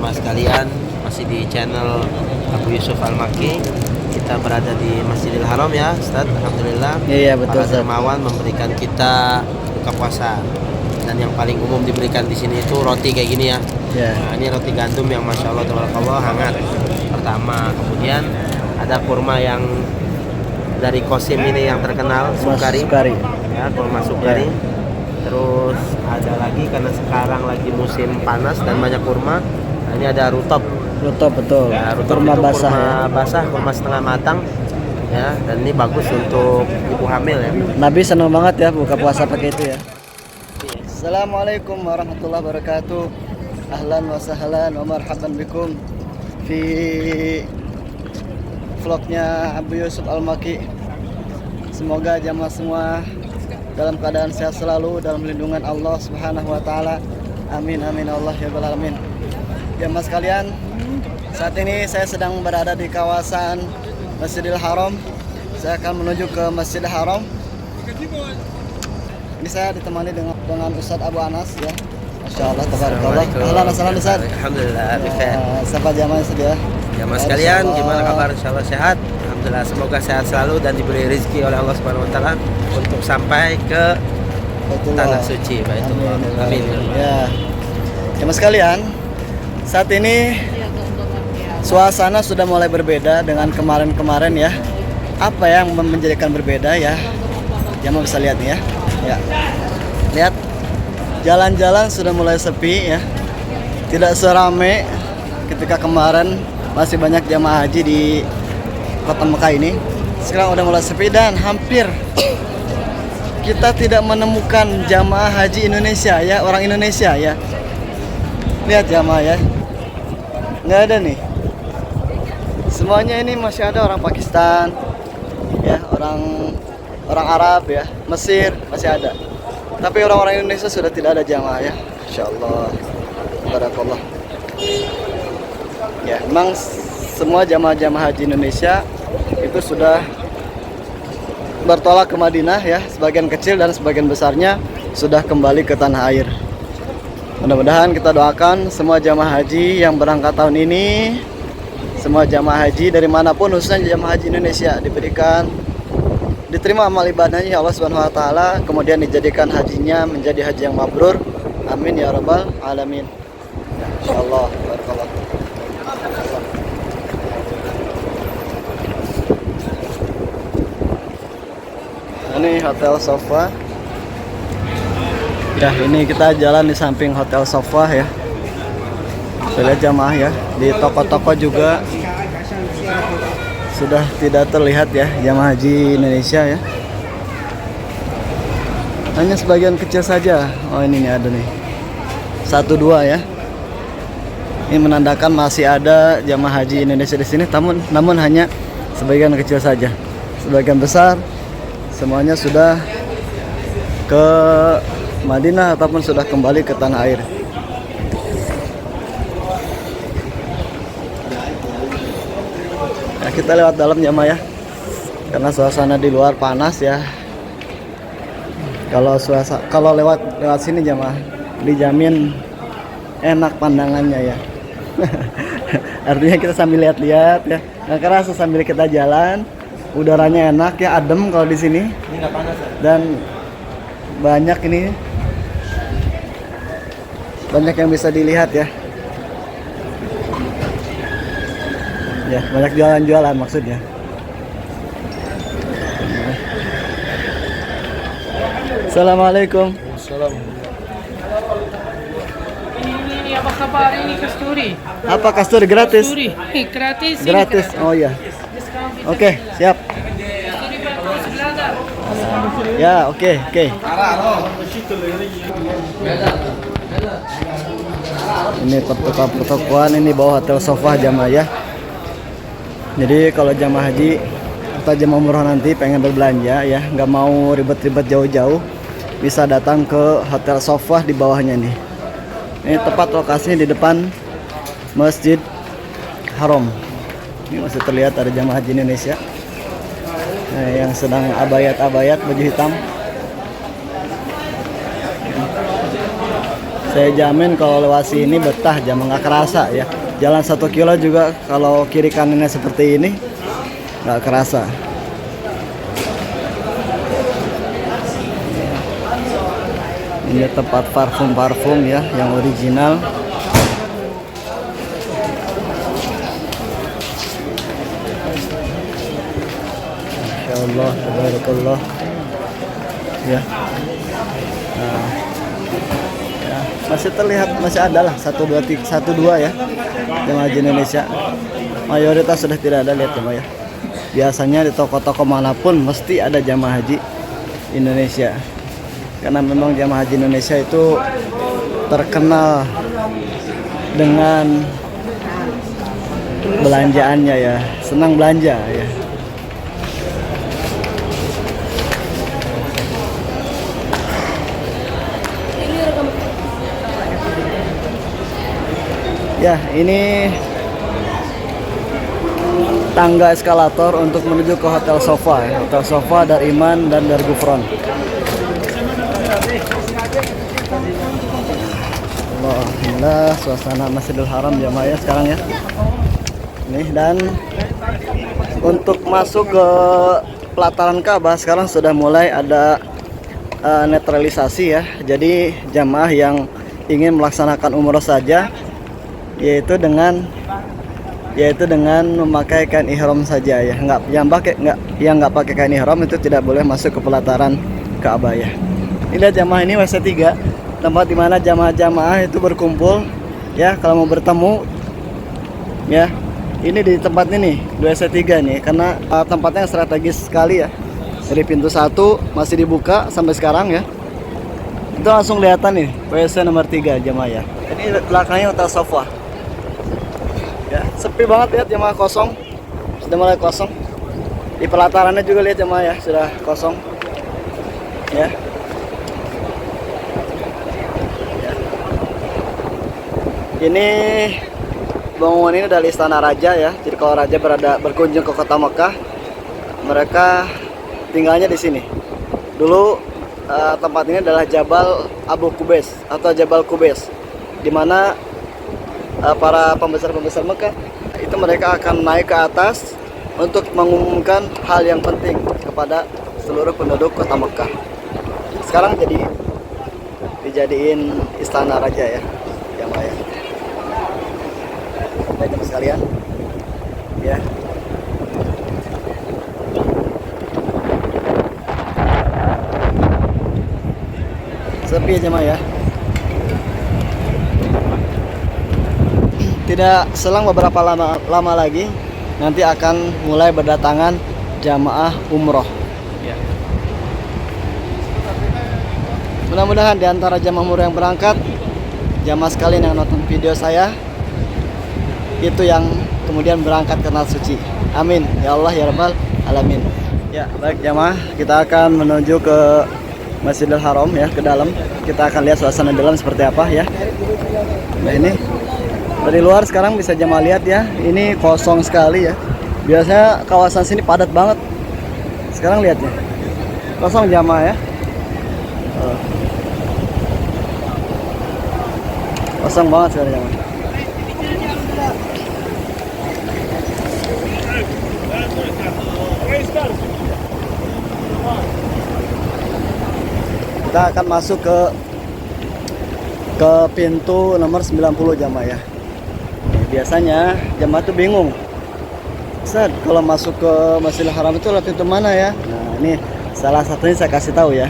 jamaah sekalian, masih di channel Abu Yusuf Al-Maki. Kita berada di Masjidil Haram ya, Ustaz. Alhamdulillah. Iya, betul, Para dermawan memberikan kita buka puasa. Dan yang paling umum diberikan di sini itu roti kayak gini ya. Ya. Nah, ini roti gandum yang masya Allah tabarakallah hangat. Pertama, kemudian ada kurma yang dari Kosim ini yang terkenal, Sukari. Ya, kurma Sukari. Ya. Terus ada lagi karena sekarang lagi musim panas dan banyak kurma. Nah, ini ada rutop. Rutop, betul. Ya, rutop Kurma itu basah kurma ya. basah, kurma setengah matang. Ya, dan ini bagus untuk ibu hamil ya. Nabi senang banget ya buka puasa pakai itu ya. Assalamualaikum warahmatullahi wabarakatuh. Ahlan wa sahlan wa marhaban bikum fi vlognya Abu Yusuf Al-Maki. Semoga jamaah semua dalam keadaan sehat selalu, dalam lindungan Allah Subhanahu wa taala. Amin amin Allah ya rabbal alamin. Jamaah sekalian, saat ini saya sedang berada di kawasan Masjidil Haram. Saya akan menuju ke Masjidil Haram. Ini saya ditemani dengan Ustadz Abu Anas ya. Masya Allah, tabarakallah. Ahlan wa sahlan Ustadz. Alhamdulillah, bikhair. Sapa jamaah sudah. Jamaah sekalian, gimana kabar? Insyaallah sehat. Alhamdulillah, semoga sehat selalu dan diberi rezeki oleh Allah Subhanahu wa taala untuk sampai ke tanah suci Baitullah. Amin. Ya. Jamaah sekalian, saat ini suasana sudah mulai berbeda dengan kemarin-kemarin ya. Apa yang menjadikan berbeda ya? Jamaah bisa lihat nih ya. Ya. Lihat, jalan-jalan sudah mulai sepi ya. Tidak serame ketika kemarin masih banyak jamaah haji di Kota Mekah ini. Sekarang udah mulai sepi dan hampir kita tidak menemukan jamaah haji Indonesia ya, orang Indonesia ya. Lihat jamaah ya, nggak ada nih. Semuanya ini masih ada orang Pakistan ya, orang Arab ya, Mesir masih ada. Tapi orang-orang Indonesia sudah tidak ada jamaah ya. Insyaallah. Barakallah. Ya, memang semua jamaah-jamaah haji Indonesia itu sudah bertolak ke Madinah ya, sebagian kecil dan sebagian besarnya sudah kembali ke tanah air. Mudah-mudahan kita doakan semua jamaah haji yang berangkat tahun ini, semua jamaah haji dari manapun, khususnya jamaah haji Indonesia, diterima amal ibadahnya ya Allah Subhanahu wa taala, kemudian dijadikan hajinya menjadi haji yang mabrur. Amin ya rabbal alamin. Insyaallah. Barakallah. Ini Hotel Sofa. Ya, ini kita jalan di samping Hotel Sofa ya. Saya lihat jamaah ya, di toko-toko juga sudah tidak terlihat ya jamaah haji Indonesia ya. Hanya sebagian kecil saja. Oh, ini nih ada nih. 1-2 ya. Ini menandakan masih ada jamaah haji Indonesia di sini, namun hanya sebagian kecil saja. Sebagian besar semuanya sudah ke Madinah ataupun sudah kembali ke tanah air. Ya, kita lewat dalam jamaah ya, karena suasana di luar panas ya. Kalau lewat sini jamaah dijamin enak pandangannya ya. Artinya kita sambil lihat-lihat ya, nggak kerasa sambil kita jalan, udaranya enak ya, adem kalau di sini. Ini nggak panas ya? Dan banyak yang bisa dilihat ya. Ya, banyak jualan-jualan maksudnya. Assalamualaikum. Ini apa kabar ini kasturi? Apa kasturi gratis? Kasturi, gratis. ini Gratis. Oh ya. Diskon. Oke, siap. Kasturi bagus belanda. Ya, oke. Ini pertokoan ini bawah Hotel Sofa jamaah ya. Jadi kalau jamaah haji atau jamaah umroh nanti pengen berbelanja ya, nggak mau ribet-ribet jauh-jauh, bisa datang ke Hotel Sofa di bawahnya nih. Ini tepat lokasinya di depan Masjid Haram. Ini masih terlihat ada jamaah haji Indonesia yang sedang abayat baju hitam. Saya jamin kalau lewat sini betah, jamaah nggak kerasa ya. Jalan 1 kilo juga kalau kiri kanannya seperti ini nggak kerasa. Ini tempat parfum ya yang original. Masya Allah, tabarakallah ya. Nah, ya, masih terlihat, masih ada lah 1 2 ya jemaah haji Indonesia. Mayoritas sudah tidak ada, lihat jemaah ya. Biasanya di toko-toko manapun mesti ada jemaah haji Indonesia, karena memang jemaah haji Indonesia itu terkenal dengan belanjaannya ya, senang belanja ya. Ya, ini tangga eskalator untuk menuju ke Hotel Sofa ya. Hotel Sofa, Dar-Iman dan Dar-Gufron. Alhamdulillah, suasana Masjidil Haram jamaah ya sekarang ya. Nih, dan untuk masuk ke pelataran Ka'bah sekarang sudah mulai ada netralisasi ya. Jadi jamaah yang ingin melaksanakan umroh saja yaitu dengan memakai kain ihram saja ya. Yang nggak pakai kain ihram itu tidak boleh masuk ke pelataran Ka'bah ya. Ini lihat jamaah, ini WC 3, tempat dimana jamaah-jamaah itu berkumpul ya kalau mau bertemu ya. Ini di tempat ini di WC 3 nih, karena tempatnya strategis sekali ya. Dari pintu 1 masih dibuka sampai sekarang ya. Itu langsung kelihatan nih WC nomor 3 jamaah ya. Ini belakangnya Hotel Sofa. Ya, sepi banget, lihat jemaah kosong, sudah mulai kosong. Di pelatarannya juga lihat jemaah ya, sudah kosong. Ya. Ini bangunan ini dari Istana Raja ya. Jadi kalau raja berkunjung ke kota Mekah, mereka tinggalnya di sini. Dulu tempat ini adalah Jabal Abu Qubais atau Jabal Qubais, di mana para pembesar-pembesar Mekah itu mereka akan naik ke atas untuk mengumumkan hal yang penting kepada seluruh penduduk kota Mekah. Sekarang dijadiin istana raja ya, yang lain. Baik sekalian, ya. Sepi jemaah ya. Tidak selang beberapa lama lagi nanti akan mulai berdatangan jamaah umroh. Ya. Mudah-mudahan di antara jamaah umroh yang berangkat, jamaah sekalian yang nonton video saya itu yang kemudian berangkat ke Tanah Suci. Amin ya Allah ya Rabbal Alamin. Ya, baik jamaah, kita akan menuju ke Masjidil Haram ya, ke dalam. Kita akan lihat suasana dalam seperti apa ya. Nah, ini dari luar sekarang bisa jamaah lihat ya, ini kosong sekali ya. Biasanya kawasan sini padat banget. Sekarang lihat ya, kosong jamaah ya. Kosong banget sekarang jamaah. Kita akan masuk ke pintu nomor 90 jamaah ya. Biasanya jamaah tuh bingung, Ustaz, kalau masuk ke Masjidil Haram itu lewat pintu mana ya? Nah, ini salah satunya saya kasih tahu ya.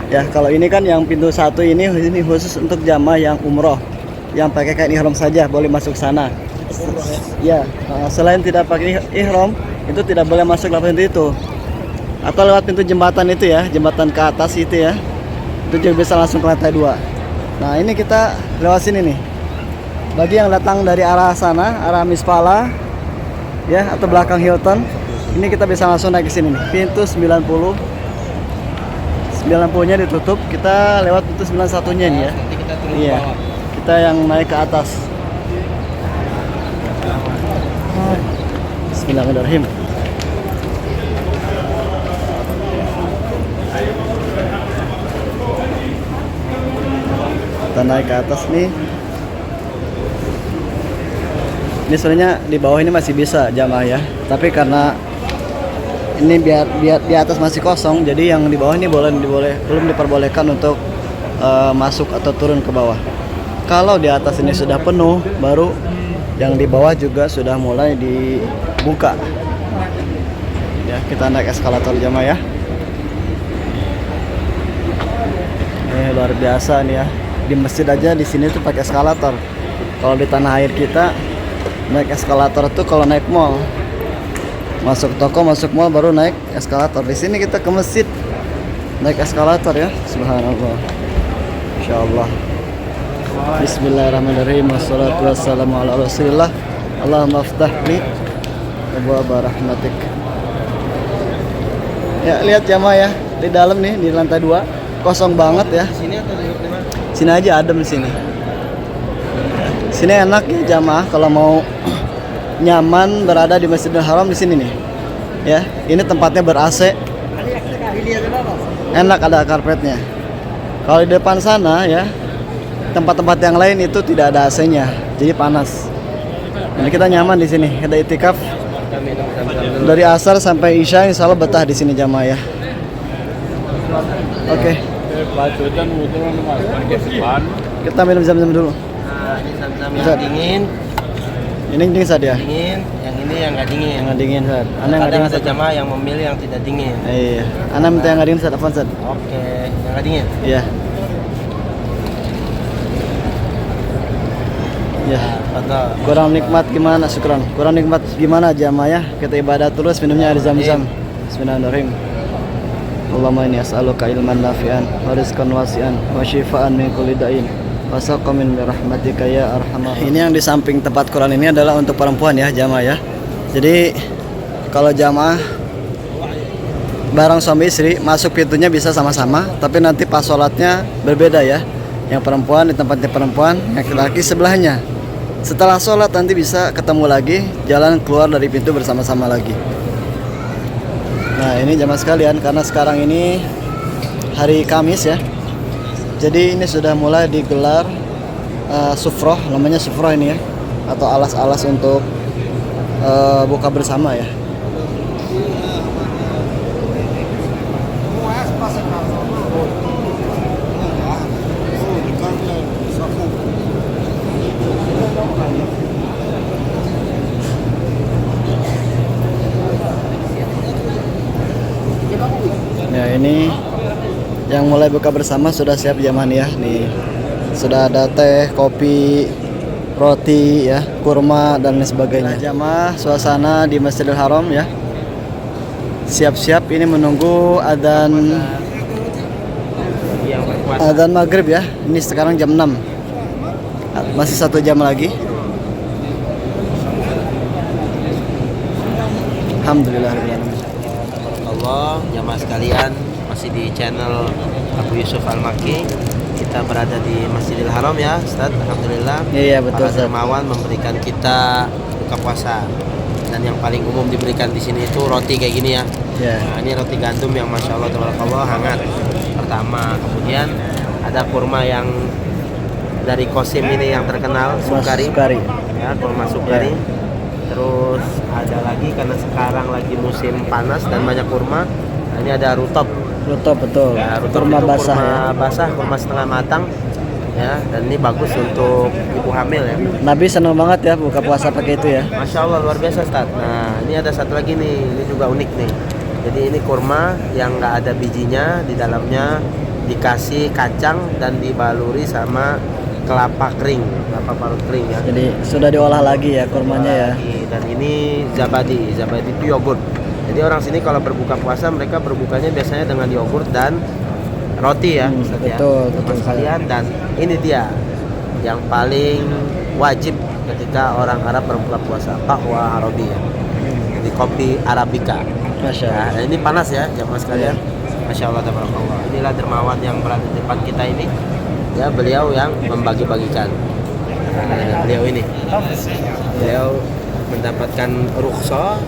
Ya, kalau ini kan yang pintu 1 ini khusus untuk jamaah yang umroh, yang pakai kain ihram saja boleh masuk sana. Ya, selain tidak pakai ihram itu tidak boleh masuk lewat pintu itu. Atau lewat pintu jembatan itu ya, jembatan ke atas itu ya. Itu juga bisa langsung ke lantai 2. Nah, ini kita lewat sini nih. Bagi yang datang dari arah sana, arah Mispala ya, atau belakang Hilton, ini kita bisa langsung naik ke sini nih. Pintu 90. 90-nya ditutup, kita lewat pintu 91-nya nih ya. Iya. Kita yang naik ke atas. Bismillahirrahmanirrahim. Kita naik ke atas nih. Ini sebenarnya di bawah ini masih bisa jamaah ya, tapi karena ini biar di atas masih kosong, jadi yang di bawah ini belum diperbolehkan untuk masuk atau turun ke bawah. Kalau di atas ini sudah penuh, baru yang di bawah juga sudah mulai dibuka. Ya, kita naik eskalator jamaah ya. Ini luar biasa nih ya. Di masjid aja di sini tuh pakai eskalator. Kalau di tanah air kita naik eskalator tuh kalau naik mall. Masuk toko, masuk mall baru naik eskalator. Di sini kita ke masjid naik eskalator ya. Subhanallah. Insyaallah. Bismillahirrahmanirrahim. Wassalatu wassalamu ala Rasulillah. Allahumma aftah li abwaaba rahmatik. Ya, lihat jamaah ya. Di dalam nih di lantai 2 kosong banget ya. Sini atau duduk di mana? Sini aja adem sini. Sini enak ya jamaah kalau mau nyaman berada di Masjidil Haram di sini nih. Ya, ini tempatnya ber-AC. Enak ada karpetnya. Kalau di depan sana ya, tempat-tempat yang lain itu tidak ada AC-nya, jadi panas. Ini kita nyaman di sini. Kita itikaf dari asar sampai isya, insya Allah betah di sini jamaah ya. Oke. Kita minum zam-zam dulu. Nah, ini zam-zam Ustaz. yang dingin, Ini dingin saat ya? dingin, yang ini yang nggak dingin. Yang nggak dingin saat. Anda nggak Kadang dingin ada Ustaz? jamaah yang memilih yang tidak dingin. Iya. Anda minta yang nggak dingin saat apa saat? Oke, yang nggak dingin. Iya. Ya. Betul. Kurang nikmat gimana? Syukran. Kurang nikmat gimana jamaah ya? Kita ibadah terus minumnya air zam-zam. Bismillahirrahmanirrahim. Allahumma inni as'aluka ilman nafi'an wa rizqan wasi'an wa syifaan min kulli da'in wa saqamin bi rahmatika ya arhamar. Ini yang di samping tempat Quran ini adalah untuk perempuan ya jamaah ya. Jadi kalau jamaah bareng suami istri masuk pintunya bisa sama-sama, tapi nanti pas sholatnya berbeda ya. Yang perempuan di tempatnya perempuan, yang laki-laki sebelahnya. Setelah sholat nanti bisa ketemu lagi, jalan keluar dari pintu bersama-sama lagi. Nah ini jamaah sekalian, karena sekarang ini hari Kamis ya, jadi ini sudah mulai digelar sufroh, namanya sufroh ini ya, atau alas-alas untuk buka bersama ya. Ya ini yang mulai buka bersama sudah siap jamaah ya. Nih sudah ada teh, kopi, roti ya, kurma dan lain sebagainya. Jamaah suasana di Masjidil Haram ya. Siap-siap ini menunggu adzan maghrib ya. Ini sekarang jam 6. Masih 1 jam lagi. Alhamdulillahirrahmanirrahim. Allah, jamaah sekalian, masih di channel Abu Yusuf Al-Maki. Kita berada di Masjidil Haram ya, Ustaz. Alhamdulillah. Iya betul Para Ustaz. dermawan memberikan kita buka puasa. Dan yang paling umum diberikan di sini itu roti kayak gini ya. Ya. Nah, ini roti gandum yang masya Allah tabarakallah hangat. Pertama, kemudian ada kurma yang dari Qasim ini yang terkenal, Sukari. Ya, kurma Sukari. Ya. Terus ada lagi karena sekarang lagi musim panas dan banyak kurma. Nah, ini ada rutop. Rutop betul. Ya, rutop Kurma itu basah kurma ya. basah, kurma setengah matang. Ya, dan ini bagus untuk ibu hamil ya. Nabi senang banget ya buka puasa pakai itu ya. Masya Allah luar biasa Ustaz. Nah ini ada satu lagi nih, ini juga unik nih. Jadi ini kurma yang nggak ada bijinya, di dalamnya dikasih kacang dan dibaluri sama kelapa kering, kelapa parut kering ya. Jadi sudah diolah lagi ya kurmanya ya. Dan ini zabadi itu yogurt. Jadi orang sini kalau berbuka puasa mereka berbukanya biasanya dengan yogurt dan roti ya, Ustaz, betul, ya. betul Sekalian. Dan ini dia yang paling wajib ketika orang Arab berbuka puasa, qahwa Arabiyah. Jadi kopi Arabica. Masya Allah. Nah, ini panas ya jamaah sekalian. Masya Allah tabarakallah. Inilah dermawan yang berada di depan kita ini. Ya, beliau yang membagi-bagikan. Nah, beliau ini. Beliau mendapatkan rukhsah,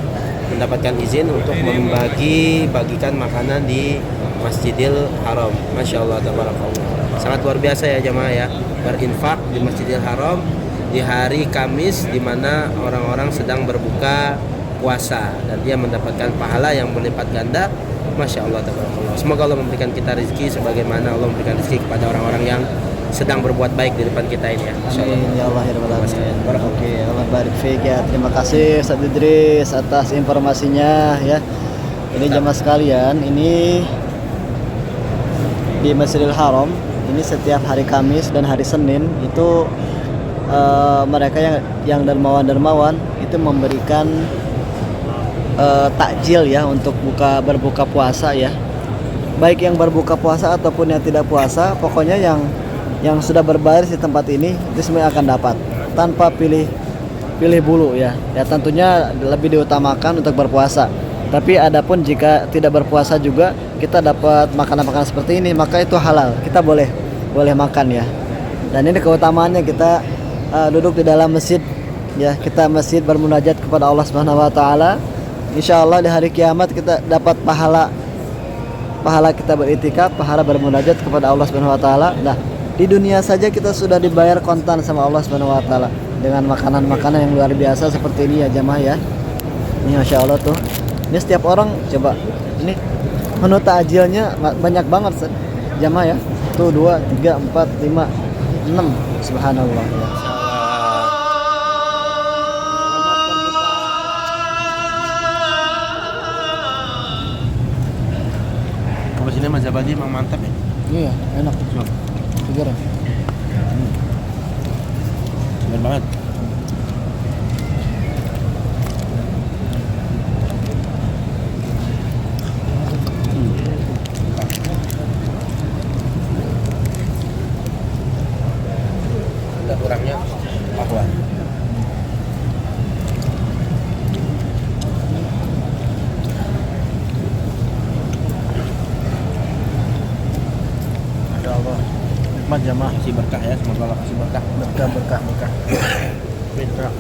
mendapatkan izin untuk membagi-bagikan makanan di Masjidil Haram. Masya Allah tabarakallah. sangat luar biasa ya jamaah ya, berinfak di Masjidil Haram di hari Kamis di mana orang-orang sedang berbuka puasa dan dia mendapatkan pahala yang berlipat ganda. Masya Allah, tabarakallah. Semoga Allah memberikan kita rezeki sebagaimana Allah memberikan rezeki kepada orang-orang yang sedang berbuat baik di depan kita ini ya. Masya Allah. Amin ya Allah ya Rabbal Alamin. Oke, Allah barik fiik ya. Terima kasih Ustaz Idris atas informasinya ya. Ini jamaah sekalian, ini di Masjidil Haram ini setiap hari Kamis dan hari Senin itu mereka yang dermawan itu memberikan takjil ya untuk berbuka puasa ya. Baik yang berbuka puasa ataupun yang tidak puasa, pokoknya yang sudah berbaris di tempat ini itu semuanya akan dapat tanpa pilih bulu ya. Ya tentunya lebih diutamakan untuk berpuasa. Tapi adapun jika tidak berpuasa juga kita dapat makanan-makanan seperti ini, maka itu halal. Kita boleh makan ya. Dan ini keutamaannya kita duduk di dalam masjid ya, kita masjid bermunajat kepada Allah Subhanahu wa taala. Insyaallah di hari kiamat kita dapat pahala kita beriktikaf, pahala bermunajat kepada Allah Subhanahu wa taala. Nah, di dunia saja kita sudah dibayar kontan sama Allah Subhanahu wa taala dengan makanan-makanan yang luar biasa seperti ini ya jamaah ya. Ini Masya Allah tuh. Ini setiap orang coba. Ini menu takjilnya banyak banget jamaah ya. Tuh 2, 3, 4, 5, 6. Subhanallah ya. Kalau sini Mas Zabadi memang mantap ya. Iya, enak. Segar. Benar banget. Ada kurangnya bakwan. Masya Allah. Nikmat jamaah. Kasih berkah ya, semoga Allah kasih berkah. Berkah. Berkah.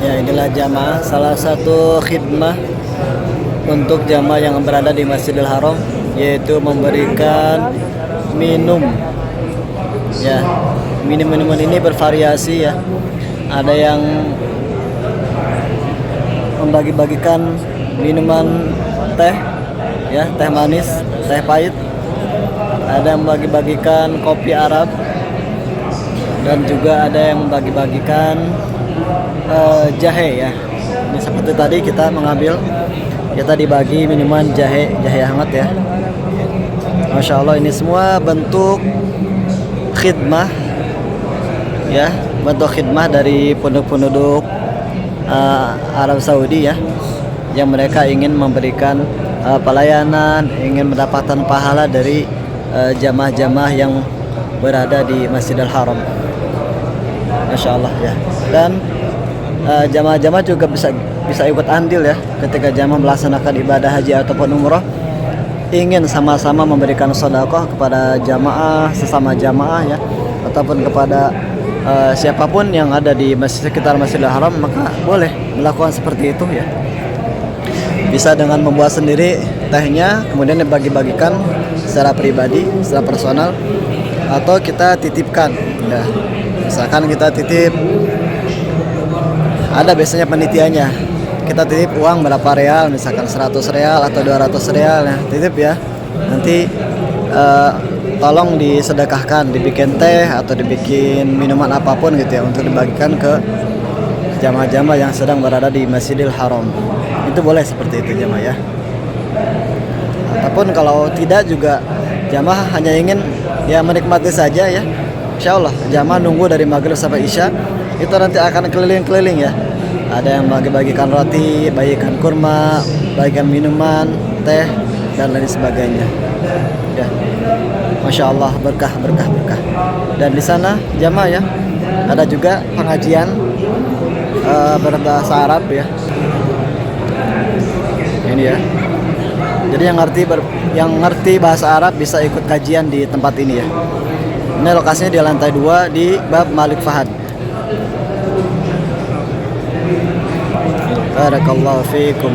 Ya inilah jamaah salah satu khidmah untuk jamaah yang berada di Masjidil Haram, yaitu memberikan minum. Ya, minuman ini bervariasi ya. Ada yang membagi-bagikan minuman teh, ya teh manis, teh pahit. Ada yang membagi-bagikan kopi Arab, dan juga ada yang membagi-bagikan jahe ya. Ini seperti tadi kita dibagi minuman jahe hangat ya. Masya Allah, ini semua bentuk khidmah ya, bentuk khidmah dari penduduk Arab Saudi ya, yang mereka ingin memberikan pelayanan, ingin mendapatkan pahala dari jamaah-jamaah yang berada di Masjidil Haram. Masya Allah ya. Dan jamaah-jamaah juga bisa ikut andil ya ketika jamaah melaksanakan ibadah haji ataupun umroh, ingin sama-sama memberikan sedekah kepada jamaah, sesama jamaah ya, ataupun kepada siapapun yang ada di sekitar Masjidil Haram, maka boleh melakukan seperti itu ya. Bisa dengan membuat sendiri tehnya, kemudian dibagi-bagikan secara pribadi, secara personal, atau kita titipkan ya. Misalkan kita titip, ada biasanya penitiannya, kita titip uang berapa real, misalkan 100 real atau 200 real ya, titip ya. Nanti tolong disedekahkan, dibikin teh atau dibikin minuman apapun gitu ya, untuk dibagikan ke jamaah-jamaah yang sedang berada di Masjidil Haram. Itu boleh seperti itu jamaah ya. Ataupun kalau tidak juga jamaah hanya ingin ya menikmati saja ya, insya Allah jamaah nunggu dari maghrib sampai isya, itu nanti akan keliling-keliling ya. Ada yang bagi-bagikan roti, bagikan kurma, bagikan minuman, teh, dan lain sebagainya. Ya, masya Allah, berkah berkah berkah. Dan di sana jamaah ya, ada juga pengajian berbahasa Arab ya. Ini ya. Jadi yang ngerti bahasa Arab bisa ikut kajian di tempat ini ya. Ini lokasinya di lantai 2 di Bab Malik Fahad. Barakallahu fiikum.